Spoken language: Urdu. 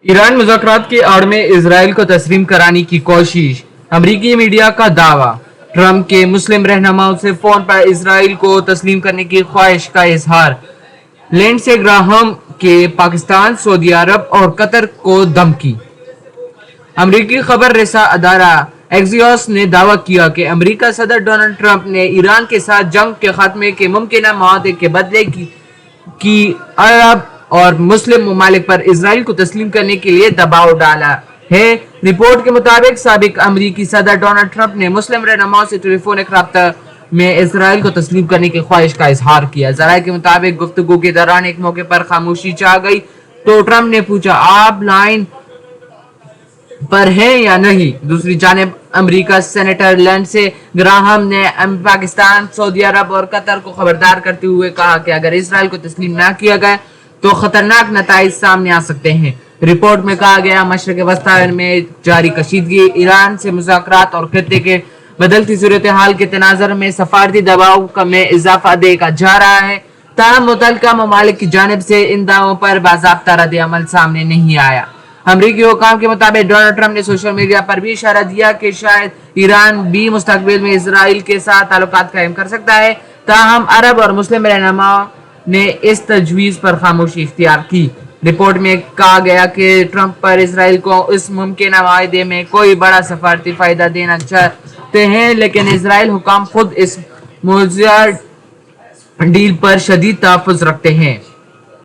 ایران مذاکرات کی آڑ میں اسرائیل کو تسلیم کرانے کی کوشش، امریکی میڈیا کا دعویٰ۔ ٹرمپ کے مسلم رہنماؤں سے فون پر اسرائیل کو تسلیم کرنے کی خواہش کا اظہار۔ لینڈسے گراہم کے پاکستان، سعودی عرب اور قطر کو دھمکی۔ امریکی خبر رساں ادارہ ایکزیوس نے دعویٰ کیا کہ امریکہ صدر ڈونلڈ ٹرمپ نے ایران کے ساتھ جنگ کے خاتمے کے ممکنہ معاہدے کے بدلے کی عرب اور مسلم ممالک پر اسرائیل کو تسلیم کرنے کے لیے دباؤ ڈالا ہے۔ رپورٹ کے مطابق سابق امریکی صدر ڈونلڈ ٹرمپ نے مسلم رہنماؤں سے ٹیلیفونک رابطہ میں اسرائیل کو تسلیم کرنے کی خواہش کا اظہار کیا۔ ذرائع کے مطابق گفتگو کے دوران ایک موقع پر خاموشی چھا گئی تو ٹرمپ نے پوچھا، آپ لائن پر ہیں یا نہیں؟ دوسری جانب امریکہ سینیٹر لینڈسے گراہم نے پاکستان، سعودی عرب اور قطر کو خبردار کرتے ہوئے کہا کہ اگر اسرائیل کو تسلیم نہ کیا گیا تو خطرناک نتائج سامنے آ سکتے ہیں۔ رپورٹ میں کہا گیا، مشرق وسطی میں جاری کشیدگی، ایران سے مذاکرات اور خطے کے بدلتی صورتحال کے تناظر میں سفارتی دباؤ میں اضافہ دیکھا جا رہا ہے۔ تاہم متعلقہ ممالک کی جانب سے ان دعووں پر باضابطہ رد عمل سامنے نہیں آیا۔ امریکی حکام کے مطابق ڈونلڈ ٹرمپ نے سوشل میڈیا پر بھی اشارہ دیا کہ شاید ایران بھی مستقبل میں اسرائیل کے ساتھ تعلقات قائم کر سکتا ہے۔ تاہم عرب اور مسلم رہنماؤں نے اس تجویز پر خاموشی اختیار کی۔ رپورٹ میں کہا گیا کہ ٹرمپ پر اسرائیل کو اس ممکنہ معاہدے میں کوئی بڑا سفارتی فائدہ دینا چاہتے ہیں، لیکن اسرائیل حکام خود اس موجودہ ڈیل پر شدید تحفظ رکھتے ہیں۔